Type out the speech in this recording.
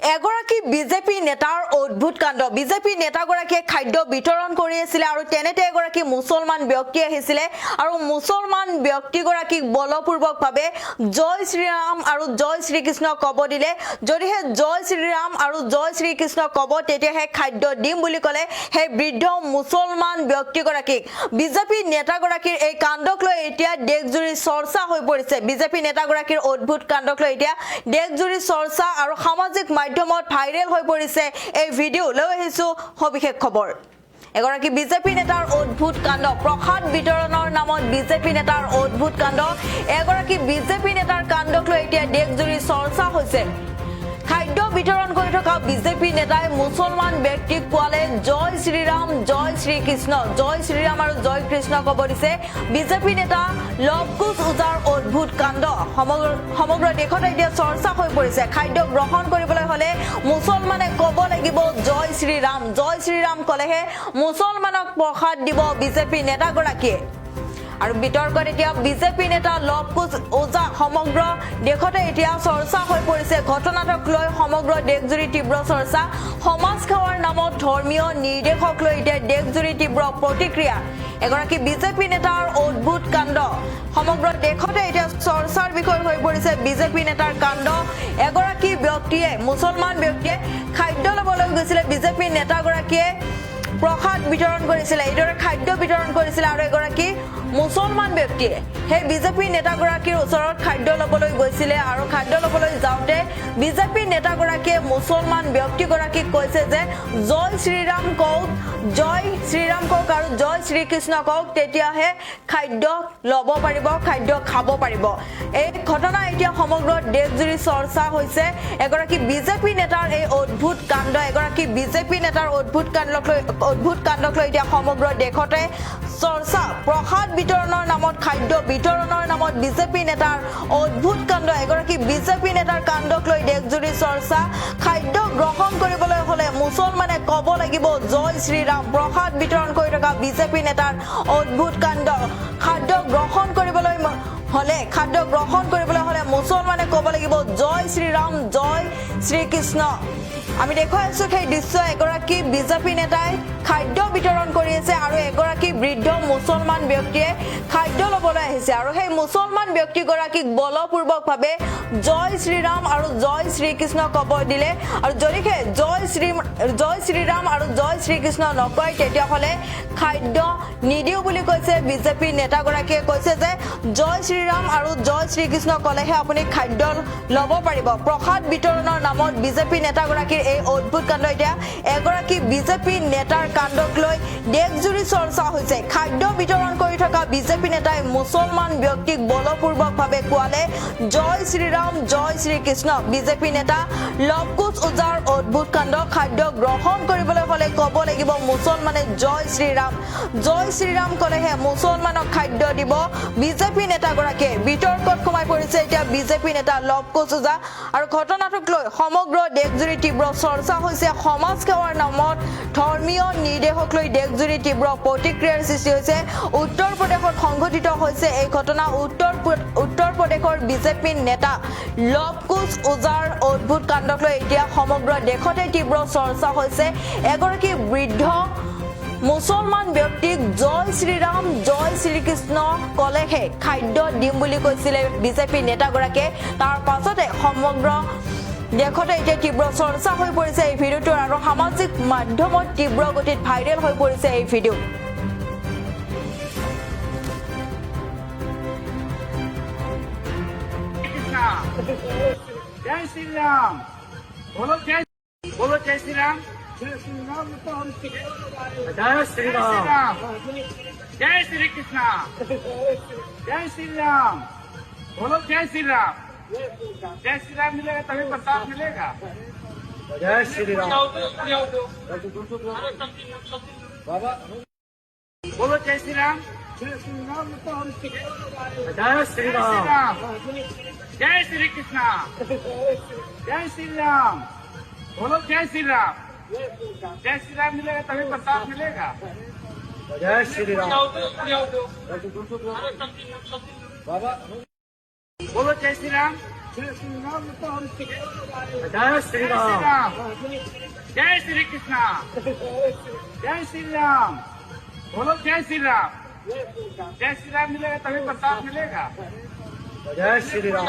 এগৰাকী বিজেপি নেতাৰ অদ্ভুত কাণ্ড বিজেপি নেতাগৰাকীয়ে খাদ্য বিতৰণ কৰি আছিল আৰু তেনেতে এগৰাকী মুছলমান ব্যক্তি আহিছিল আৰু মুছলমান ব্যক্তিগৰাকীক বলপূৰ্বকভাৱে জয় শ্ৰীৰাম আৰু জয় শ্ৰীকৃষ্ণ কব দিলে যদিহে জয় শ্ৰীৰাম আৰু জয় শ্ৰীকৃষ্ণ কব তেতিয়াহে খাদ্য দিম বুলি ক'লে হে বৃদ্ধ মুছলমান ব্যক্তিগৰাকীক বিজেপি নেতাগৰাকীৰ এই কাণ্ডক লৈ এতিয়া দেশজুৰি চৰ্চা হৈ পৰিছে বিজেপি নেতাগৰাকীৰ অদ্ভুত কাণ্ডক লৈ এতিয়া দেশজুৰি চৰ্চা আৰু সামাজিক মাধ্যমত ভাইৰেল হৈ পৰিছে এই ভিডিও লৈ আহিছো সবিশেষ খবৰ এগৰাকী বিজেপি নেতাৰ অদ্ভুত কাণ্ড প্ৰসাদ বিতৰণৰ নামত বিজেপি নেতাৰ অদ্ভুত কাণ্ড এগৰাকী বিজেপি নেতাৰ কাণ্ডক লৈ এতিয়া দেশজুৰি চৰ্চা হৈছে খাদ্য বিতৰণ কৰি থকা বিজেপি নেতাই মুছলমান ব্যক্তিক কোৱালে জয় শ্ৰীৰাম জয় শ্ৰীকৃষ্ণ জয় শ্ৰীৰাম আৰু জয় কৃষ্ণ কব দিছে বিজেপি নেতা লৱকুশ ওজাৰ অদ্ভুত কাণ্ড সমগ্ৰ দেশত এতিয়া চৰ্চা হৈ পৰিছে খাদ্য গ্ৰহণ কৰিবলৈ হলে মুছলমানে কব লাগিব জয় শ্ৰীৰাম কলেহে মুছলমানক প্ৰসাদ দিব বিজেপি নেতাগৰাকীয়ে আৰু বিতৰ্কত এতিয়া বিজেপি নেতা লৱকুশ ওজা সমগ্ৰ দেশতে এতিয়া চৰ্চা হৈ পৰিছে ঘটনাটোক লৈ সমগ্ৰ দেশজুৰি তীব্ৰ চৰ্চা সমাজ সেৱাৰ নামত ধৰ্মীয় নিৰ্দেশক লৈ এতিয়া দেশজুৰি তীব্ৰ প্ৰতিক্ৰিয়া এগৰাকী বিজেপি নেতাৰ অদ্ভুত কাণ্ড সমগ্ৰ দেশতে এতিয়া চৰ্চাৰ বিষয় হৈ পৰিছে বিজেপি নেতাৰ কাণ্ড এগৰাকী ব্যক্তিয়ে মুছলমান ব্যক্তিয়ে খাদ্য ল'বলৈ গৈছিলে বিজেপি নেতাগৰাকীয়ে প্ৰসাদ বিতৰণ কৰিছিল এইদৰে খাদ্য বিতৰণ কৰিছিল আৰু এগৰাকী মুছলমান ব্যক্তিয়ে হে বিজেপি নেতাগৰাকীৰ ওচৰত খাদ্য ল'বলৈ গৈছিল আৰু খাদ্য ল'বলৈ যাওঁতে বিজেপি নেতাগৰাকীয়ে মুছলমান ব্যক্তিগৰাকীক কৈছে যে জয় শ্ৰীৰাম কওক আৰু জয় শ্ৰীকৃষ্ণ কওক তেতিয়াহে খাদ্য ল'ব পাৰিব খাদ্য খাব পাৰিব এই ঘটনা এতিয়া সমগ্ৰ দেশজুৰি চৰ্চা হৈছে এগৰাকী বিজেপি নেতাৰ এই অদ্ভুত কাণ্ড এগৰাকী বিজেপি নেতাৰ অদ্ভুত কাণ্ডক লৈ এতিয়া সমগ্ৰ দেশতে চৰ্চা প্ৰসাদ বিতৰণৰ নামত খাদ্য বিতৰণৰ নামত বিজেপি নেতাৰ অদ্ভুত কাণ্ড এগৰাকী বিজেপি নেতাৰ কাণ্ডক লৈ দেশজুৰি চৰ্চা খাদ্য গ্ৰহণ কৰিবলৈ হলে মুছলমানে কব লাগিব জয় শ্ৰীৰাম প্ৰসাদ বিতৰণ কৰি থকা বিজেপি নেতাৰ অদ্ভুত কাণ্ড খাদ্য গ্ৰহণ কৰিবলৈ হলে মুছলমানে কব লাগিব জয় শ্ৰীৰাম জয় শ্ৰীকৃষ্ণ আমি দেখুৱাই আছো সেই দৃশ্য এগৰাকী বিজেপি নেতাই খাদ্য বিতৰণ কৰি আছে আৰু এগৰাকী বৃদ্ধ মুছলমান ব্যক্তিয়ে খাদ্য ল'বলৈ আহিছে আৰু সেই মুছলমান ব্যক্তিগৰাকীক বলপূৰ্বকভাৱে জয় শ্ৰীৰাম আৰু জয় শ্ৰীকৃষ্ণ কব দিলে আৰু যদিহে জয় শ্ৰীৰাম আৰু জয় শ্ৰীকৃষ্ণ নকয় তেতিয়াহ'লে খাদ্য নিদিও বুলি কৈছে বিজেপি নেতাগৰাকীয়ে কৈছে যে জয় শ্ৰীৰাম আৰু জয় শ্ৰীকৃষ্ণ কলেহে আপুনি খাদ্য ল'ব পাৰিব প্ৰসাদ বিতৰণৰ নামত বিজেপি নেতাগৰাকীৰ এই অদ্ভুত কাণ্ড এতিয়া এগৰাকী বিজেপি নেতাৰ কাণ্ডক লৈ দেশজুৰি চৰ্চা হৈছে খাদ্য বিতৰণ কৰি থকা বিজেপি নেতাই মুছলমান ব্যক্তিক বলপূৰ্বকভাৱে কোৱালে জয় শ্ৰীৰাম জয় শ্ৰীকৃষ্ণ বিজেপি নেতা লৱকুশ ওজাৰ অদ্ভুত কাণ্ড খাদ্য গ্ৰহণ কৰিবলৈ হলে কব লাগিব মুছলমানে জয় শ্ৰীৰাম কলেহে মুছলমানক খাদ্য দিব বিজেপি নেতাগৰাকীয়ে বিতৰ্কত সোমাই পৰিছে এতিয়া বিজেপি নেতা লৱকুশ ওজা আৰু ঘটনাটোক লৈ সমগ্ৰ দেশজুৰি তীব্ৰ চৰ্চা হৈছে সমাজ সেৱাৰ নামত ধৰ্মীয় নিৰ্দেশক লৈ দেশজুৰি তীব্ৰ প্ৰতিক্ৰিয়াৰ সৃষ্টি হৈছে উত্তৰ প্ৰদেশত সংঘটিত হৈছে এই ঘটনা উত্তৰ প্ৰদেশৰ বিজেপি নেতা লৱকুশ ওজাৰ অদ্ভুত কাণ্ডক লৈ এতিয়া সমগ্ৰ দেশতে তীব্ৰ চৰ্চা হৈছে এগৰাকী বৃদ্ধ মুছলমান ব্যক্তিক জয় শ্ৰীৰাম জয় শ্ৰীকৃষ্ণ কলেহে খাদ্য দিম বুলি কৈছিলে বিজেপি নেতাগৰাকীয়ে তাৰ পাছতে সমগ্ৰ দেশতে এতিয়া তীব্ৰ চৰ্চা হৈ পৰিছে এই ভিডিঅ'টো আৰু সামাজিক মাধ্যমত তীব্ৰ গতিত ভাইৰেল হৈ পৰিছে এই ভিডিঅ' जय श्री राम बोलो जय श्री राम जय श्री राम जय श्री कृष्ण जय श्री राम बोलो जय श्री राम मिलेगा तभी प्रसाद मिलेगा जय श्री राम बाबा बोलो जय श्री राम जय श्री राम जय श्री कृष्ण जय श्री राम बोलो जय श्री राम मिलेगा तभी प्रसाद मिलेगा जय श्री राम बाबा बोलो जय श्री राम जय श्री राम तो हम जय श्री राम। जय श्री कृष्णा जय श्री राम बोलो जय श्री राम। जय श्री राम मिलेगा तभी प्रसाद मिलेगा। जय श्री राम।